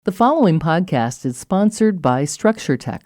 The following podcast is sponsored by Structure Tech.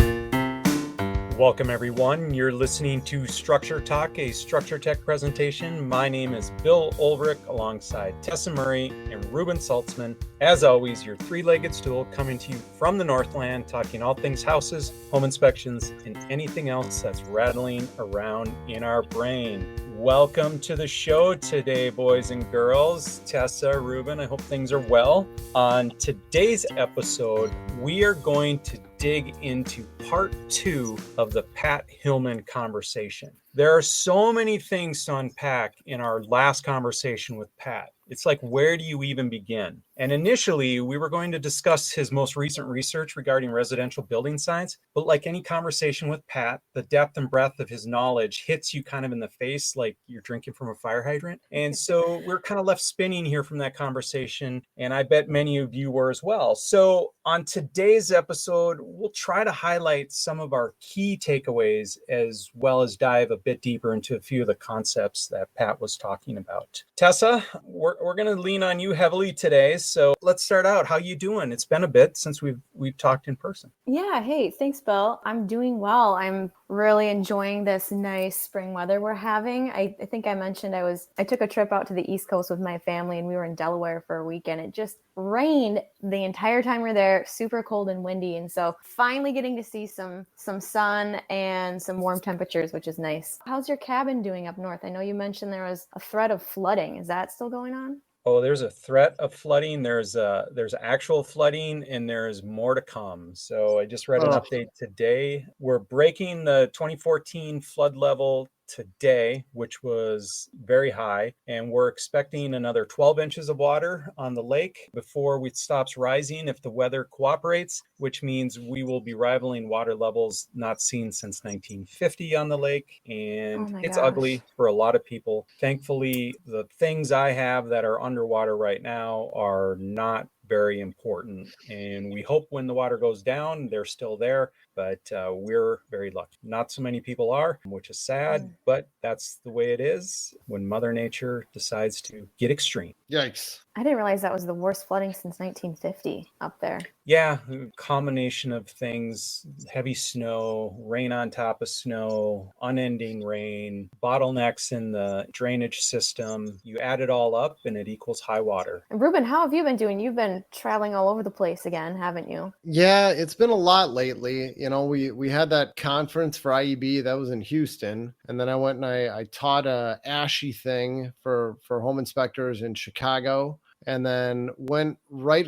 Welcome, everyone. You're listening to Structure Talk, a Structure Tech presentation. My name is Bill Ulrich, alongside Tessa Murray and Reuben Saltzman. As always, your three-legged stool coming to you from the Northland, talking all things houses, home inspections, and anything else that's rattling around in our brain. Welcome to the show today, boys and girls. Tessa, Reuben, I hope things are well. On today's episode, we are going to dig into part 2 of the Pat Hillman conversation. There are so many things to unpack in our last conversation with Pat. It's like, where do you even begin? And initially, we were going to discuss his most recent research regarding residential building science. But like any conversation with Pat, the depth and breadth of his knowledge hits you kind of in the face like you're drinking from a fire hydrant. And so we're kind of left spinning here from that conversation. And I bet many of you were as well. So on today's episode, we'll try to highlight some of our key takeaways as well as dive a bit deeper into a few of the concepts that Pat was talking about. Tessa, we're going to lean on you heavily today. So let's start out. How you doing? It's been a bit since we've talked in person. Yeah. Hey, thanks, Bill. I'm doing well. I'm really enjoying this nice spring weather we're having. I think I mentioned I took a trip out to the East Coast with my family, and we were in Delaware for a weekend. It just rained the entire time we were there, super cold and windy. And so finally getting to see some sun and some warm temperatures, which is nice. How's your cabin doing up north? I know you mentioned there was a threat of flooding. Is that still going on? Oh, there's a threat of flooding. There's actual flooding, and there's more to come. So I just read an update today. We're breaking the 2014 flood level today, which was very high, and we're expecting another 12 inches of water on the lake before it stops rising if the weather cooperates, which means we will be rivaling water levels not seen since 1950 on the lake. And it's ugly for a lot of people. Thankfully, the things I have that are underwater right now are not very important, and we hope when the water goes down they're still there, but we're very lucky. Not so many people are, which is sad, but that's the way it is when Mother Nature decides to get extreme. Yikes. I didn't realize that was the worst flooding since 1950 up there. Yeah, combination of things: heavy snow, rain on top of snow, unending rain, bottlenecks in the drainage system. You add it all up and it equals high water. And Reuben, how have you been doing? You've been traveling all over the place again, haven't you? Yeah, it's been a lot lately. You know, we had that conference for IEB that was in Houston, and then I went and I taught a ASHI thing for home inspectors in Chicago. And then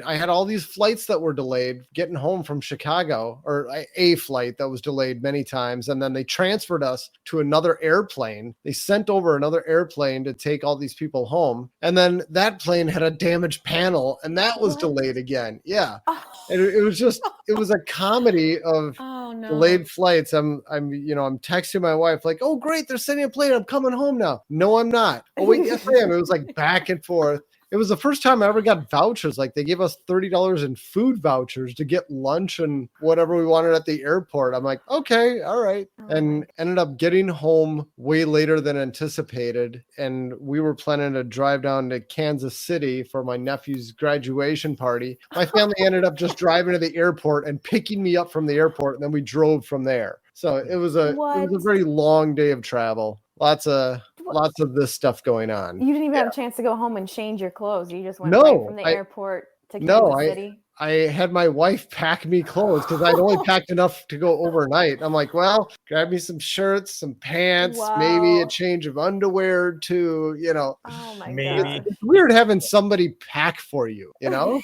I had all these flights that were delayed getting home from Chicago, or a flight that was delayed many times. And then they transferred us to another airplane. They sent over another airplane to take all these people home. And then that plane had a damaged panel, and that was delayed again. Yeah. Oh. And it was a comedy of delayed flights. I'm texting my wife like, oh, great, they're sending a plane. I'm coming home now. No, I'm not. Oh, wait, yes, I am. It was like back and forth. It was the first time I ever got vouchers. Like, they gave us $30 in food vouchers to get lunch and whatever we wanted at the airport. I'm like, okay, all right. And ended up getting home way later than anticipated. And we were planning to drive down to Kansas City for my nephew's graduation party. My family ended up just driving to the airport and picking me up from the airport. And then we drove from there. So it was a very long day of travel. Lots of this stuff going on. You didn't even have a chance to go home and change your clothes. You just went right from the airport to Kansas City. I had my wife pack me clothes because I'd only packed enough to go overnight. I'm like, well, grab me some shirts, some pants, maybe a change of underwear too, you know. Oh my God. It's weird having somebody pack for you, you know?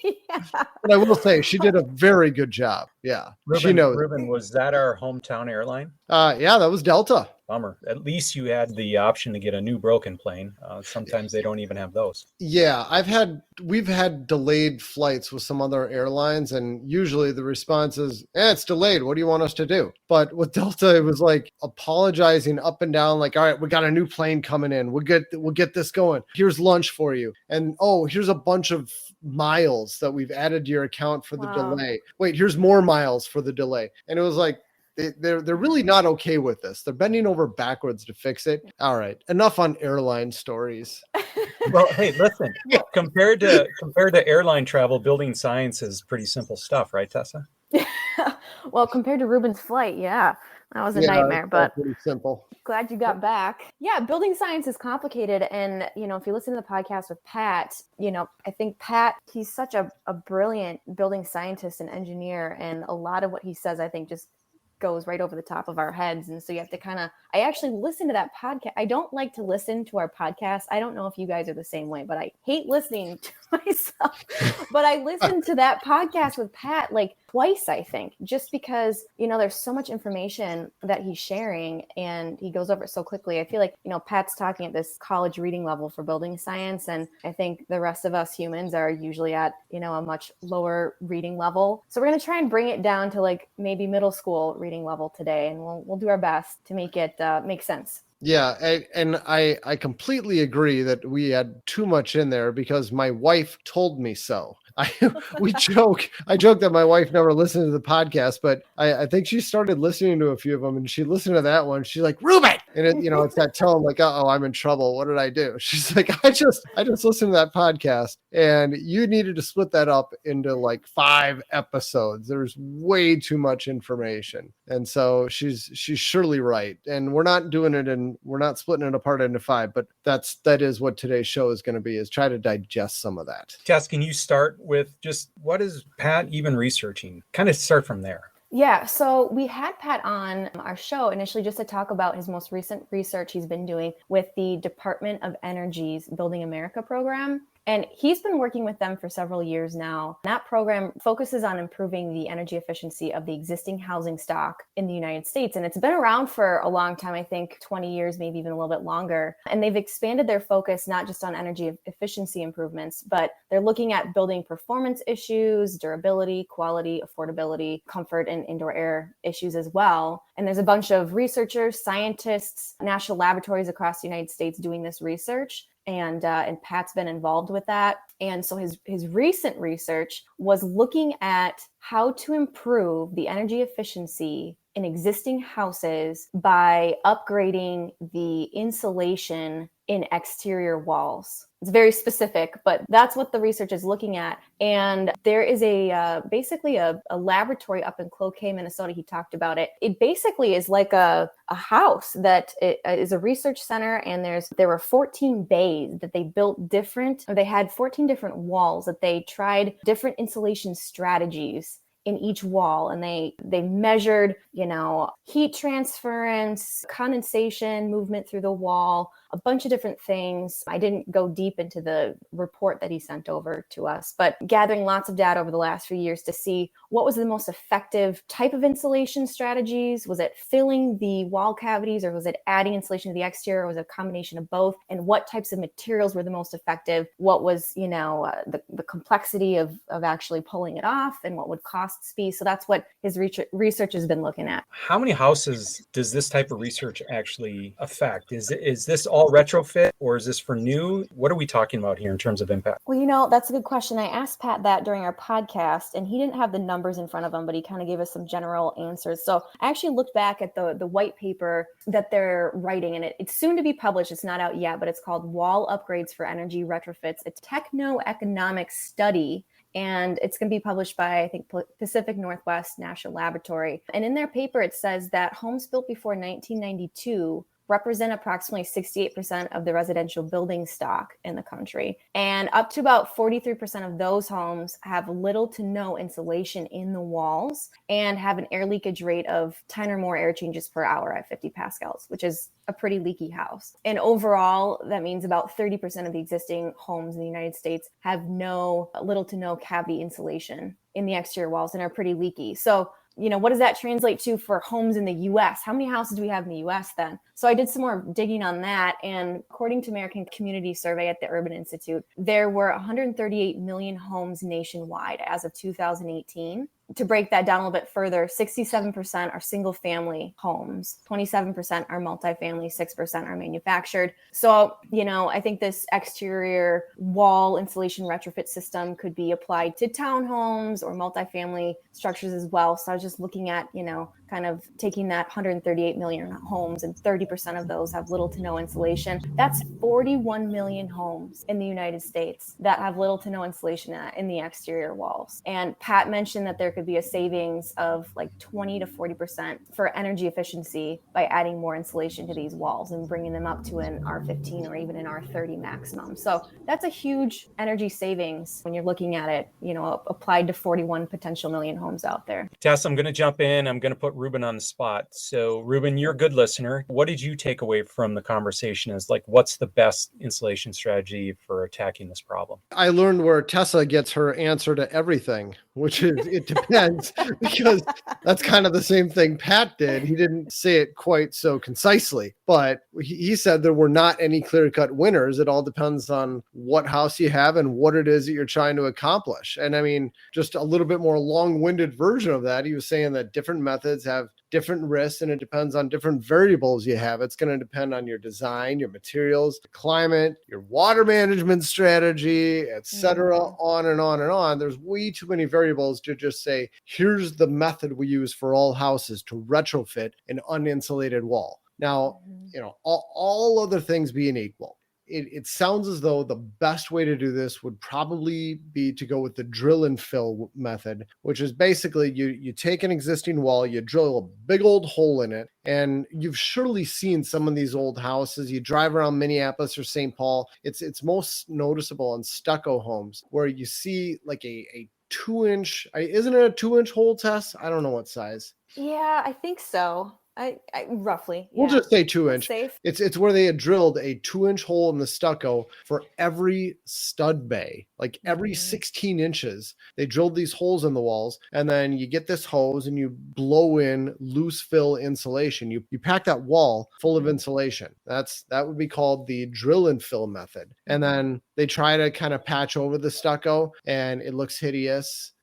Yeah. But I will say she did a very good job. Yeah. She knows. Reuben, was that our hometown airline? Yeah, that was Delta. Bummer. At least you had the option to get a new broken plane. Sometimes they don't even have those. Yeah, we've had delayed flights with some other airlines, and usually the response is, it's delayed. What do you want us to do? But with Delta, it was like apologizing up and down, like, all right, we got a new plane coming in. We'll get this going. Here's lunch for you. And here's a bunch of miles that we've added to your account for the delay. Wait, here's more miles for the delay. And it was like, they're really not okay with this. They're bending over backwards to fix it. All right, enough on airline stories. Well, hey, listen, compared to airline travel, building science is pretty simple stuff, right, Tessa? Well, compared to Reuben's flight, yeah, that was a Yeah, nightmare, it's all but pretty simple. glad you got back. Yeah, building science is complicated. And, if you listen to the podcast with Pat, I think Pat, he's such a brilliant building scientist and engineer. And a lot of what he says, I think, just goes right over the top of our heads. And so you have to I actually listen to that podcast. I don't like to listen to our podcast. I don't know if you guys are the same way, but I hate listening to myself. But I listened to that podcast with Pat like twice, I think, just because, there's so much information that he's sharing and he goes over it so quickly. I feel like, Pat's talking at this college reading level for building science. And I think the rest of us humans are usually at, a much lower reading level. So we're going to try and bring it down to like maybe middle school reading level today. And we'll do our best to make it make sense. Yeah, I completely agree that we had too much in there because my wife told me so. I joke that my wife never listened to the podcast, but I think she started listening to a few of them, and she listened to that one. She's like, Reuben, and it's that tone like, oh, I'm in trouble. What did I do? She's like, I just listened to that podcast, and you needed to split that up into like 5 episodes. There's way too much information, and so she's surely right. And we're not splitting it apart into 5, but that is what today's show is going to be, is try to digest some of that. Tess, can you start with just what is Pat even researching? Kind of start from there. Yeah, so we had Pat on our show initially just to talk about his most recent research he's been doing with the Department of Energy's Building America program. And he's been working with them for several years now. That program focuses on improving the energy efficiency of the existing housing stock in the United States. And it's been around for a long time, I think 20 years, maybe even a little bit longer. And they've expanded their focus not just on energy efficiency improvements, but they're looking at building performance issues, durability, quality, affordability, comfort, and indoor air issues as well. And there's a bunch of researchers, scientists, national laboratories across the United States doing this research. And Pat's been involved with that. And so his recent research was looking at how to improve the energy efficiency in existing houses by upgrading the insulation in exterior walls. It's very specific, but that's what the research is looking at. And there is basically a laboratory up in Cloquet, Minnesota. He talked about it. It basically is like a house that is a research center, and there were 14 bays that they built they had 14 different walls that they tried different insulation strategies in each wall, and they measured, heat transference, condensation, movement through the wall, a bunch of different things. I didn't go deep into the report that he sent over to us, but gathering lots of data over the last few years to see what was the most effective type of insulation strategies. Was it filling the wall cavities, or was it adding insulation to the exterior, or was it a combination of both? And what types of materials were the most effective? What was, the complexity of actually pulling it off, and what would costs be? So that's what his research has been looking at. How many houses does this type of research actually affect? Is this all retrofit, or is this for new? What are we talking about here in terms of impact? Well, that's a good question. I asked Pat that during our podcast, and he didn't have the numbers in front of him, but he kind of gave us some general answers. So I actually looked back at the white paper that they're writing, and it's soon to be published. It's not out yet, but it's called Wall Upgrades for Energy Retrofits, a techno-economic study. And it's going to be published by, I think, Pacific Northwest National Laboratory. And in their paper, it says that homes built before 1992 represent approximately 68% of the residential building stock in the country. And up to about 43% of those homes have little to no insulation in the walls and have an air leakage rate of 10 or more air changes per hour at 50 pascals, which is a pretty leaky house. And overall, that means about 30% of the existing homes in the United States have little to no cavity insulation in the exterior walls and are pretty leaky. So what does that translate to for homes in the U.S.? How many houses do we have in the U.S. then? So I did some more digging on that. And according to American Community Survey at the Urban Institute, there were 138 million homes nationwide as of 2018. To break that down a little bit further, 67% are single family homes, 27% are multifamily, 6% are manufactured. So, I think this exterior wall insulation retrofit system could be applied to townhomes or multifamily structures as well. So I was just looking at, kind of taking that 138 million homes and 30% of those have little to no insulation. That's 41 million homes in the United States that have little to no insulation in the exterior walls. And Pat mentioned that there could be a savings of like 20 to 40% for energy efficiency by adding more insulation to these walls and bringing them up to an R15 or even an R30 maximum. So that's a huge energy savings when you're looking at it, applied to 41 potential million homes out there. Tess, I'm going to jump in. I'm going to put Reuben on the spot. So Reuben, you're a good listener. What did you take away from the conversation as like, what's the best insulation strategy for attacking this problem? I learned where Tessa gets her answer to everything, which is it depends, because that's kind of the same thing Pat did. He didn't say it quite so concisely, but he said there were not any clear-cut winners. It all depends on what house you have and what it is that you're trying to accomplish. And I mean, just a little bit more long-winded version of that, he was saying that different methods have different risks, and it depends on different variables you have. It's going to depend on your design, your materials, the climate, your water management strategy, etc., on and on and on. There's way too many variables to just say, here's the method we use for all houses to retrofit an uninsulated wall. Now, all other things being equal, it sounds as though the best way to do this would probably be to go with the drill and fill method, which is basically you take an existing wall, you drill a big old hole in it, and you've surely seen some of these old houses. You drive around Minneapolis or St. Paul. It's most noticeable in stucco homes where you see like a 2-inch, isn't it a 2-inch hole, Tess? I don't know what size. Yeah, I think so. I roughly. We'll just say 2-inch. Safe. It's where they had drilled a 2-inch hole in the stucco for every stud bay, like every 16 inches. They drilled these holes in the walls, and then you get this hose and you blow in loose fill insulation. You pack that wall full of insulation. That would be called the drill and fill method. And then they try to kind of patch over the stucco, and it looks hideous.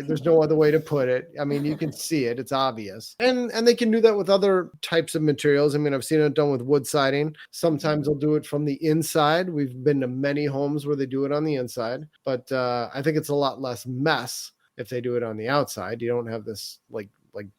There's no other way to put it. I mean, you can see it. It's obvious. And they can do that with other types of materials. I mean, I've seen it done with wood siding. Sometimes they'll do it from the inside. We've been to many homes where they do it on the inside. But I think it's a lot less mess if they do it on the outside. You don't have this like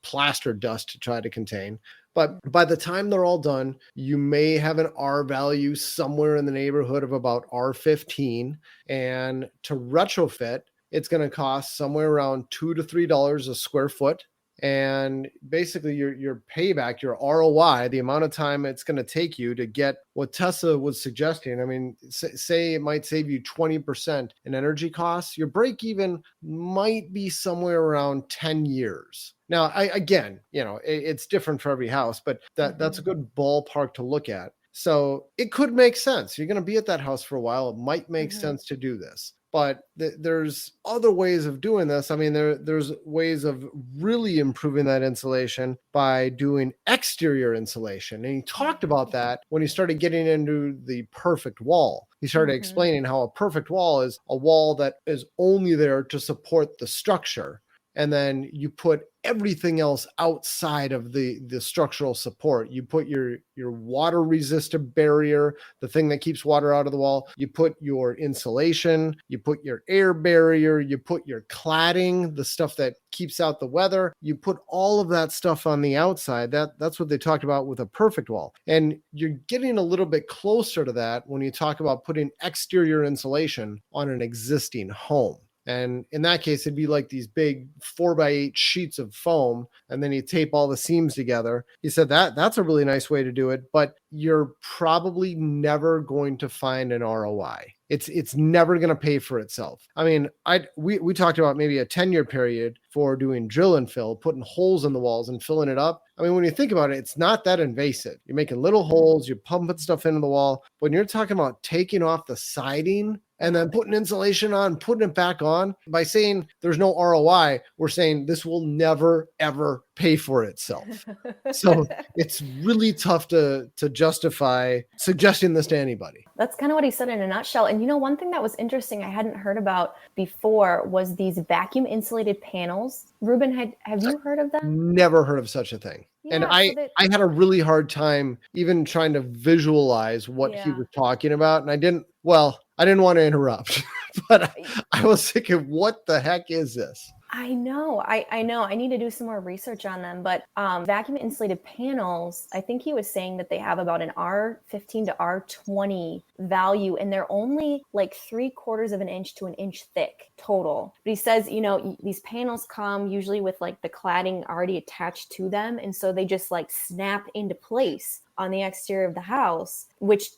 plaster dust to try to contain. But by the time they're all done, you may have an R value somewhere in the neighborhood of about R15. And to retrofit, it's going to cost somewhere around $2 to $3 a square foot. And basically your payback, your ROI, the amount of time it's going to take you to get what Tessa was suggesting. I mean, say it might save you 20% in energy costs. Your break even might be somewhere around 10 years. Now, again, it's different for every house, but that's a good ballpark to look at. So it could make sense. You're going to be at that house for a while. It might make sense to do this. But there's other ways of doing this. I mean, there's ways of really improving that insulation by doing exterior insulation. And he talked about that when he started getting into the perfect wall. He started explaining how a perfect wall is a wall that is only there to support the structure. And then you put everything else outside of the structural support. You put your water resistant barrier, the thing that keeps water out of the wall. You put your insulation, you put your air barrier, you put your cladding, the stuff that keeps out the weather. You put all of that stuff on the outside. That's what they talked about with a perfect wall. And you're getting a little bit closer to that when you talk about putting exterior insulation on an existing home. And in that case, it'd be like these big 4x8 sheets of foam, and then you tape all the seams together. He said that's a really nice way to do it, but you're probably never going to find an ROI. It's never going to pay for itself. I mean, we talked about maybe a 10-year period for doing drill and fill, putting holes in the walls and filling it up. I mean, when you think about it, it's not that invasive. You're making little holes, you're pumping stuff into the wall. When you're talking about taking off the siding and then putting insulation on, putting it back on, by saying there's no ROI, we're saying this will never, ever pay for itself. So it's really tough to justify suggesting this to anybody. That's kind of what he said in a nutshell. And one thing that was interesting I hadn't heard about before was these vacuum insulated panels. Reuben, have you heard of them? Never heard of such a thing. Yeah, and I had a really hard time even trying to visualize what he was talking about. And I didn't want to interrupt, but I was thinking, what the heck is this? I know. I know. I need to do some more research on them. But vacuum insulated panels, I think he was saying that they have about an R15 to R20 value, and they're only like 3/4 of an inch to an inch thick total. But he says, these panels come usually with like the cladding already attached to them. And so they just like snap into place on the exterior of the house, which,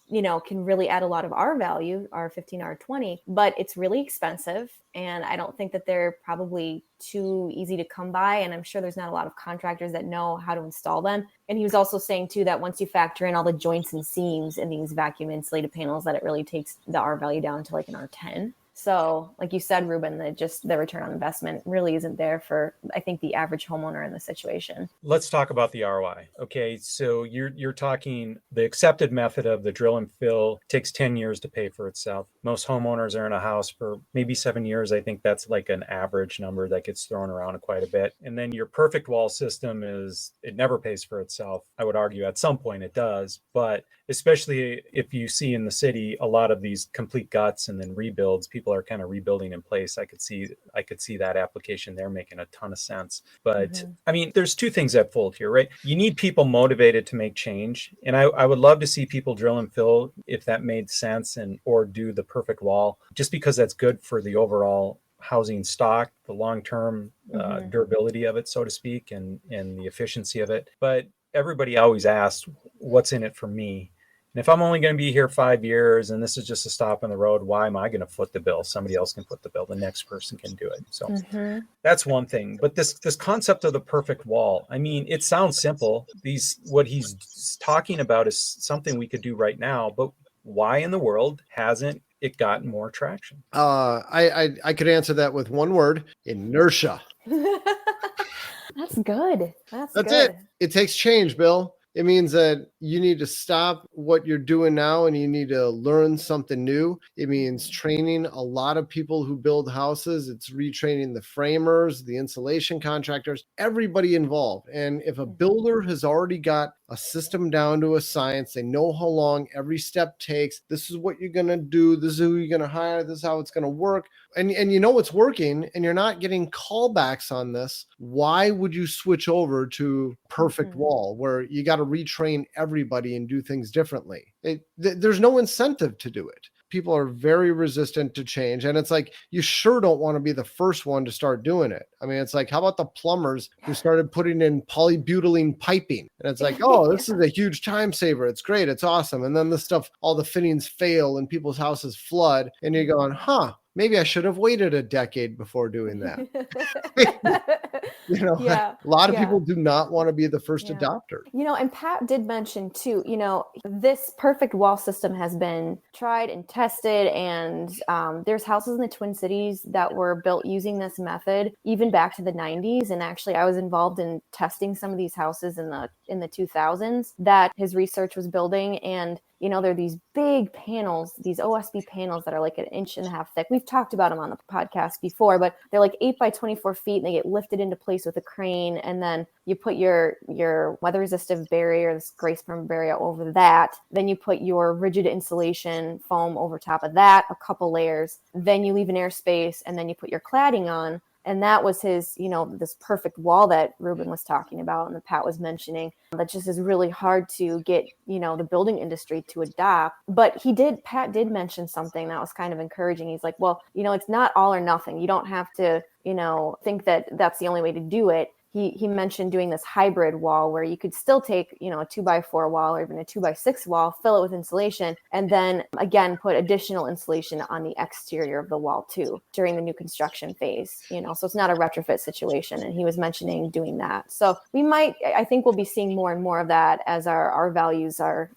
can really add a lot of R value, R15, R20, but it's really expensive. And I don't think that they're probably too easy to come by. And I'm sure there's not a lot of contractors that know how to install them. And he was also saying too, that once you factor in all the joints and seams in these vacuum insulated panels, that it really takes the R value down to like an R10. So like you said, Reuben, the return on investment really isn't there for, I think, the average homeowner in the situation. Let's talk about the ROI. Okay, so you're talking the accepted method of the drill and fill takes 10 years to pay for itself. Most homeowners are in a house for maybe 7 years. I think that's like an average number that gets thrown around quite a bit. And then your perfect wall system it never pays for itself. I would argue at some point it does, but especially if you see in the city a lot of these complete guts and then rebuilds, people are kind of rebuilding in place. I could see that application there making a ton of sense. But I mean, there's two things that fold here, right? You need people motivated to make change. And I would love to see people drill and fill if that made sense, or do the perfect wall, just because that's good for the overall housing stock, the long-term durability of it, so to speak, and the efficiency of it. But everybody always asks, what's in it for me? And if I'm only going to be here 5 years and this is just a stop on the road, why am I going to foot the bill? Somebody else can foot the bill. The next person can do it. So that's one thing. But this concept of the perfect wall, I mean, it sounds simple. What he's talking about is something we could do right now, but why in the world hasn't it gotten more traction? I could answer that with one word: inertia. That's good. That's good. It. It takes change, Bill. It means that you need to stop what you're doing now and you need to learn something new. It means training a lot of people who build houses. It's retraining the framers, the insulation contractors, everybody involved. And if a builder has already got a system down to a science, they know how long every step takes. This is what you're going to do. This is who you're going to hire. This is how it's going to work. And you know it's working and you're not getting callbacks on this. Why would you switch over to perfect wall where you got to retrain everybody and do things differently? There's no incentive to do it. People are very resistant to change. And it's like, you sure don't want to be the first one to start doing it. I mean, it's like, how about the plumbers who started putting in polybutylene piping? And it's like, oh, this is a huge time saver. It's great. It's awesome. And then the stuff, all the fittings fail and people's houses flood. And you're going, maybe I should have waited a decade before doing that. A lot of people do not want to be the first adopter. And Pat did mention too, this perfect wall system has been tried and tested, and there's houses in the Twin Cities that were built using this method even back to the 90s. And actually I was involved in testing some of these houses in the 2000s that his research was building. And there are these big panels, these OSB panels that are like 1.5 inches thick. We've talked about them on the podcast before, but they're like 8 by 24 feet and they get lifted into place with a crane. And then you put your weather resistive barrier, this gray sperm barrier over that. Then you put your rigid insulation foam over top of that, a couple layers. Then you leave an airspace and then you put your cladding on. And that was his, this perfect wall that Reuben was talking about and that Pat was mentioning. That just is really hard to get, the building industry to adopt. But Pat did mention something that was kind of encouraging. He's like, well, it's not all or nothing. You don't have to, think that that's the only way to do it. He mentioned doing this hybrid wall where you could still take, a 2x4 wall or even a 2x6 wall, fill it with insulation, and then again, put additional insulation on the exterior of the wall too during the new construction phase, so it's not a retrofit situation. And he was mentioning doing that. So I think we'll be seeing more and more of that as our values are,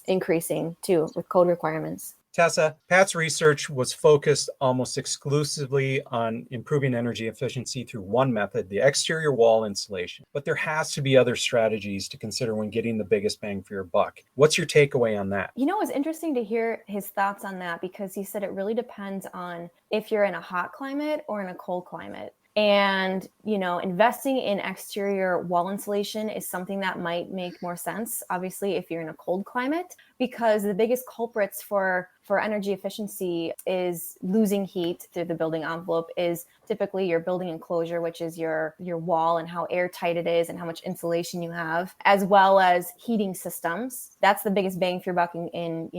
increasing too with code requirements. Tessa, Pat's research was focused almost exclusively on improving energy efficiency through one method, the exterior wall insulation. But there has to be other strategies to consider when getting the biggest bang for your buck. What's your takeaway on that? It was interesting to hear his thoughts on that because he said it really depends on if you're in a hot climate or in a cold climate. And, investing in exterior wall insulation is something that might make more sense, obviously, if you're in a cold climate, because the biggest culprits for for energy efficiency is losing heat through the building envelope is typically your building enclosure, which is your wall and how airtight it is and how much insulation you have, as well as heating systems. That's the biggest bang for your buck in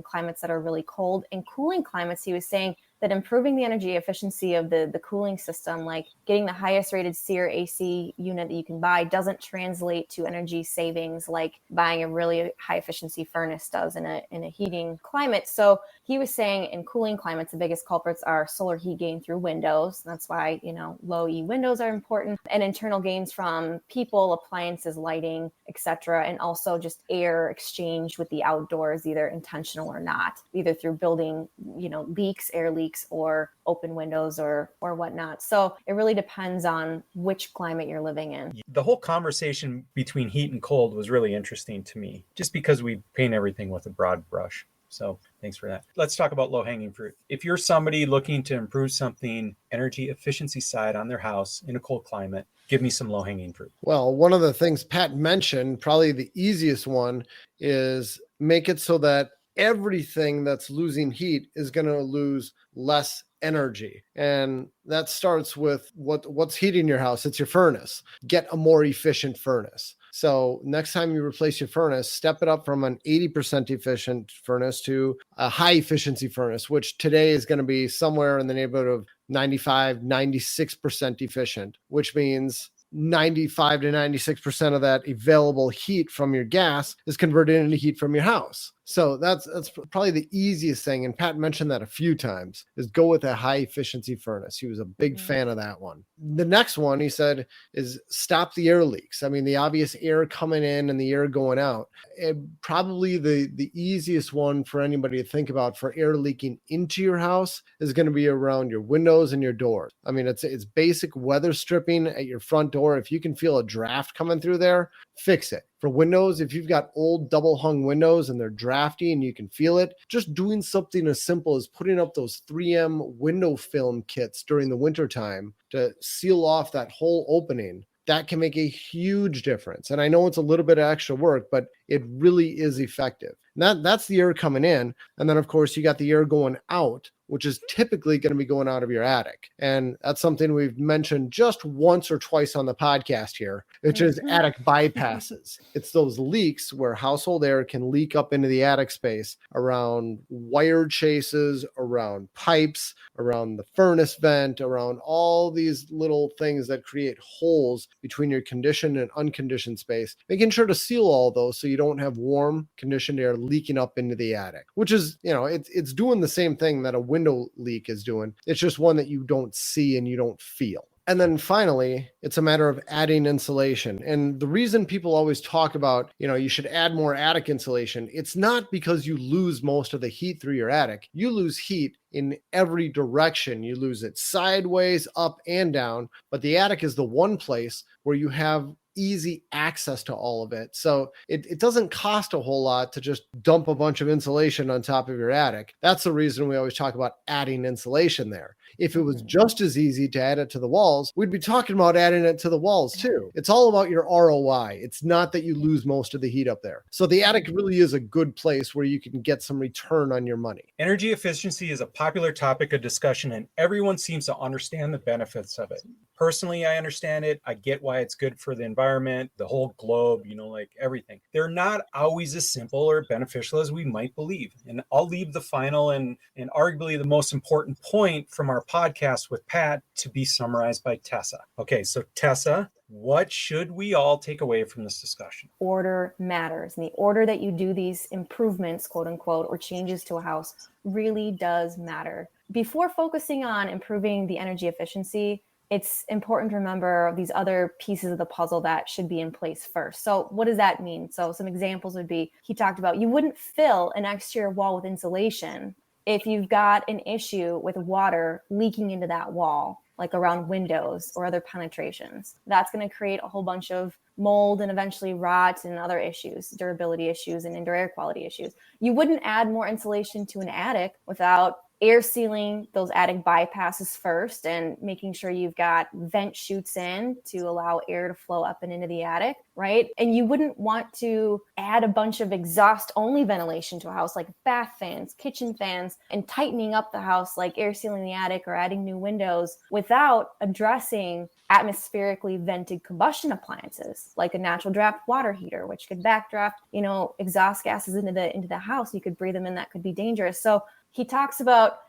climates that are really cold. In cooling climates, he was saying that improving the energy efficiency of the cooling system, like getting the highest rated SEER AC unit that you can buy, doesn't translate to energy savings like buying a really high efficiency furnace does in a heating climate. So he was saying in cooling climates, the biggest culprits are solar heat gain through windows. That's why, low E windows are important, and internal gains from people, appliances, lighting, etc. And also just air exchange with the outdoors, either intentional or not, either through building, leaks, air leaks, or open windows or whatnot. So it really depends on which climate you're living in. The whole conversation between heat and cold was really interesting to me, just because we paint everything with a broad brush. So thanks for that. Let's talk about low-hanging fruit. If you're somebody looking to improve something energy efficiency side on their house in a cold climate, give me some low-hanging fruit. Well, one of the things Pat mentioned, probably the easiest one, is make it so that everything that's losing heat is going to lose less energy. And that starts with what's heating your house. It's your furnace. Get a more efficient furnace. So next time you replace your furnace, step it up from an 80% efficient furnace to a high efficiency furnace, which today is going to be somewhere in the neighborhood of 95, 96% efficient, which means 95 to 96% of that available heat from your gas is converted into heat from your house. So that's probably the easiest thing. And Pat mentioned that a few times, is go with a high efficiency furnace. He was a big fan of that one. The next one, he said, is stop the air leaks. I mean, the obvious air coming in and the air going out. Probably the easiest one for anybody to think about for air leaking into your house is going to be around your windows and your doors. I mean, it's basic weather stripping at your front door. If you can feel a draft coming through there, fix it. For windows, if you've got old double hung windows and they're drafty and you can feel it, just doing something as simple as putting up those 3M window film kits during the wintertime to seal off that whole opening, that can make a huge difference. And I know it's a little bit of extra work, but it really is effective. And that's the air coming in. And then, of course, you got the air going out, which is typically going to be going out of your attic. And that's something we've mentioned just once or twice on the podcast here, which is attic bypasses. It's those leaks where household air can leak up into the attic space around wire chases, around pipes, around the furnace vent, around all these little things that create holes between your conditioned and unconditioned space, making sure to seal all those so you don't have warm conditioned air leaking up into the attic, which is, it's doing the same thing that a window leak is doing. It's just one that you don't see and you don't feel. And then finally, it's a matter of adding insulation. And the reason people always talk about, you should add more attic insulation, it's not because you lose most of the heat through your attic. You lose heat in every direction. You lose it sideways, up and down. But the attic is the one place where you have easy access to all of it. So it doesn't cost a whole lot to just dump a bunch of insulation on top of your attic. That's the reason we always talk about adding insulation there. If it was just as easy to add it to the walls, we'd be talking about adding it to the walls too. It's all about your ROI. It's not that you lose most of the heat up there. So the attic really is a good place where you can get some return on your money. Energy efficiency is a popular topic of discussion, and everyone seems to understand the benefits of it. Personally, I understand it. I get why it's good for the environment, the whole globe, like everything. They're not always as simple or beneficial as we might believe. And I'll leave the final and arguably the most important point from our podcast with Pat to be summarized by Tessa. Okay, so Tessa, what should we all take away from this discussion? Order matters. And the order that you do these improvements, quote unquote, or changes to a house really does matter. Before focusing on improving the energy efficiency, it's important to remember these other pieces of the puzzle that should be in place first. So what does that mean? So some examples would be, he talked about, you wouldn't fill an exterior wall with insulation if you've got an issue with water leaking into that wall, like around windows or other penetrations. That's going to create a whole bunch of mold and eventually rot and other issues, durability issues and indoor air quality issues. You wouldn't add more insulation to an attic without air sealing those attic bypasses first and making sure you've got vent chutes in to allow air to flow up and into the attic, right? And you wouldn't want to add a bunch of exhaust only ventilation to a house, like bath fans, kitchen fans, and tightening up the house, like air sealing the attic or adding new windows, without addressing atmospherically vented combustion appliances like a natural draft water heater, which could backdraft, exhaust gases into the house. You could breathe them in. That could be dangerous. So he talks about,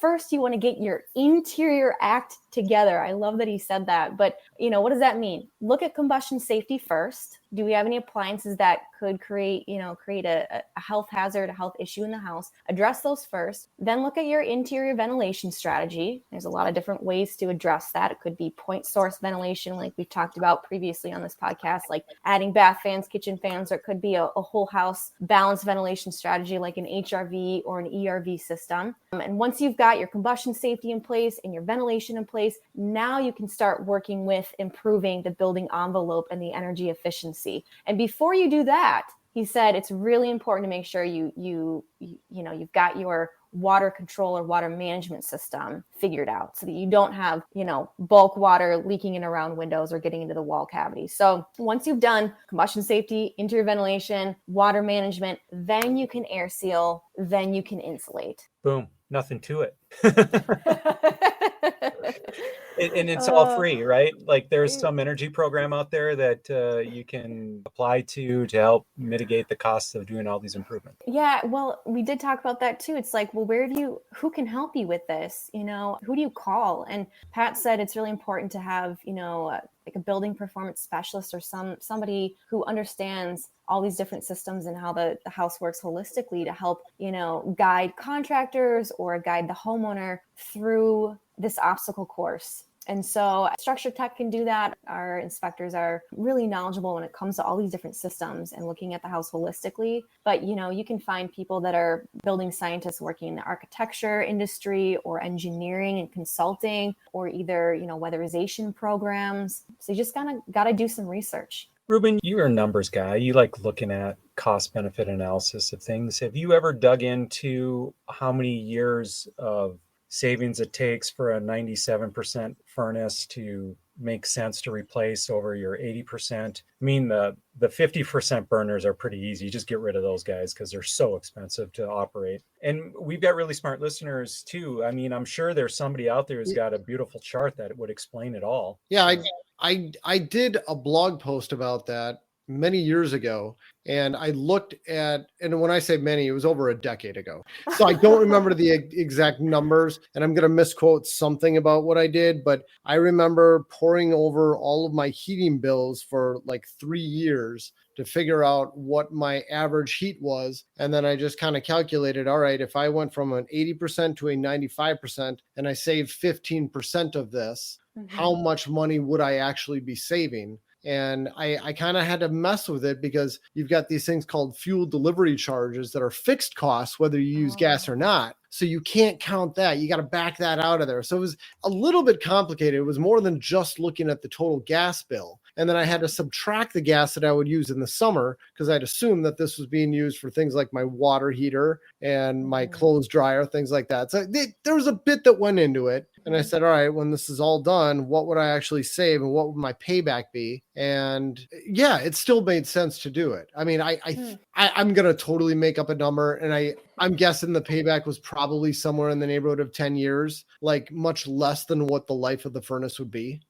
first you want to get your interior act together. I love that he said that. But, what does that mean? Look at combustion safety first. Do we have any appliances that could create a health hazard, a health issue in the house? Address those first. Then look at your interior ventilation strategy. There's a lot of different ways to address that. It could be point source ventilation, like we've talked about previously on this podcast, like adding bath fans, kitchen fans, or it could be a whole house balanced ventilation strategy, like an HRV or an ERV system. And once you've got your combustion safety in place and your ventilation in place, now you can start working with improving the building envelope and the energy efficiency. And before you do that, he said it's really important to make sure you've got your water control or water management system figured out so that you don't have, bulk water leaking in around windows or getting into the wall cavity. So once you've done combustion safety, interior ventilation, water management, then you can air seal, then you can insulate. Boom. Nothing to it. And it's all free, right? Like there's some energy program out there that you can apply to help mitigate the costs of doing all these improvements. Yeah, well, we did talk about that too. It's like, well, who can help you with this? Who do you call? And Pat said it's really important to have, like a building performance specialist or somebody who understands all these different systems and how the house works holistically to help, guide contractors or guide the homeowner through this obstacle course. And so Structure Tech can do that. Our inspectors are really knowledgeable when it comes to all these different systems and looking at the house holistically. But, you can find people that are building scientists working in the architecture industry or engineering and consulting, or either, weatherization programs. So you just got to do some research. Reuben, you're a numbers guy. You like looking at cost benefit analysis of things. Have you ever dug into how many years of savings it takes for a 97% furnace to make sense to replace over your 80%? I mean, the 50% burners are pretty easy. You just get rid of those guys because they're so expensive to operate. And we've got really smart listeners too. I mean, I'm sure there's somebody out there who's got a beautiful chart that would explain it all. Yeah, I did a blog post about that many years ago, and I looked at, and when I say many, it was over a decade ago. So I don't remember the exact numbers, and I'm going to misquote something about what I did, but I remember poring over all of my heating bills for like 3 years to figure out what my average heat was. And then I just kind of calculated, all right, if I went from an 80% to a 95% and I saved 15% of this, how much money would I actually be saving? And I kind of had to mess with it because you've got these things called fuel delivery charges that are fixed costs, whether you use gas or not. So you can't count that. You got to back that out of there. So it was a little bit complicated. It was more than just looking at the total gas bill. And then I had to subtract the gas that I would use in the summer because I'd assumed that this was being used for things like my water heater and my clothes dryer, things like that. So there was a bit that went into it. And I said, all right, when this is all done, what would I actually save and what would my payback be? And yeah, it still made sense to do it. I mean, I'm going to totally make up a number. And I'm guessing the payback was probably somewhere in the neighborhood of 10 years, like much less than what the life of the furnace would be.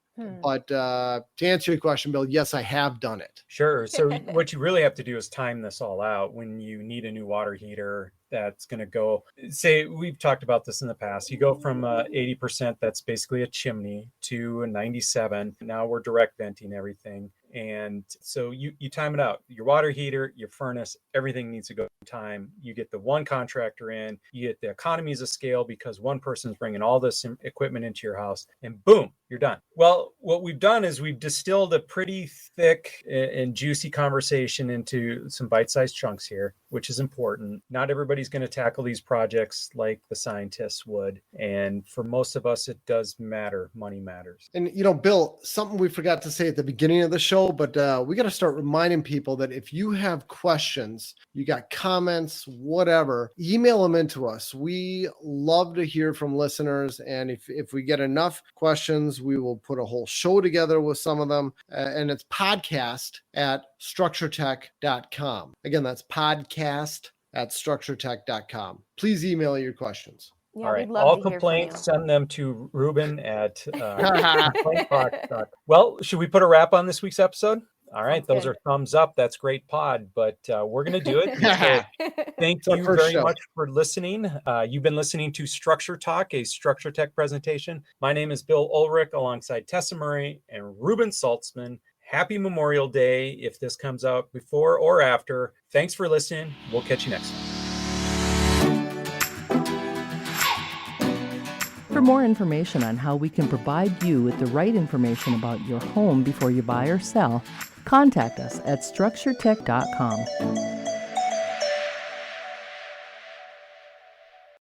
But to answer your question, Bill, yes, I have done it. Sure. So what you really have to do is time this all out. When you need a new water heater, that's going to go, say, we've talked about this in the past. You go from 80%, that's basically a chimney, to a 97. Now we're direct venting everything. And so you time it out. Your water heater, your furnace, everything needs to go in time. You get the one contractor in, you get the economies of scale because one person's bringing all this equipment into your house, and boom, you're done. Well, what we've done is we've distilled a pretty thick and juicy conversation into some bite-sized chunks here, which is important. Not everybody's going to tackle these projects like the scientists would. And for most of us, it does matter. Money matters. And, Bill, something we forgot to say at the beginning of the show show, but we got to start reminding people that if you have questions, you got comments, whatever, email them into us. We love to hear from listeners. And if we get enough questions, we will put a whole show together with some of them. And it's podcast@structuretech.com. Again, that's podcast@structuretech.com. Please email your questions. Yeah, All right. we'd love All to hear from you. complaints, send them to Reuben at complaintbox. Well, should we put a wrap on this week's episode? All right. Sounds Those good. are thumbs up. That's great pod, but we're going to do it. So thank It's our you first very show. much for listening. You've been listening to Structure Talk, a Structure Tech presentation. My name is Bill Ulrich alongside Tessa Murray and Reuben Saltzman. Happy Memorial Day if this comes out before or after. Thanks for listening. We'll catch you next time. For more information on how we can provide you with the right information about your home before you buy or sell, contact us at structuretech.com.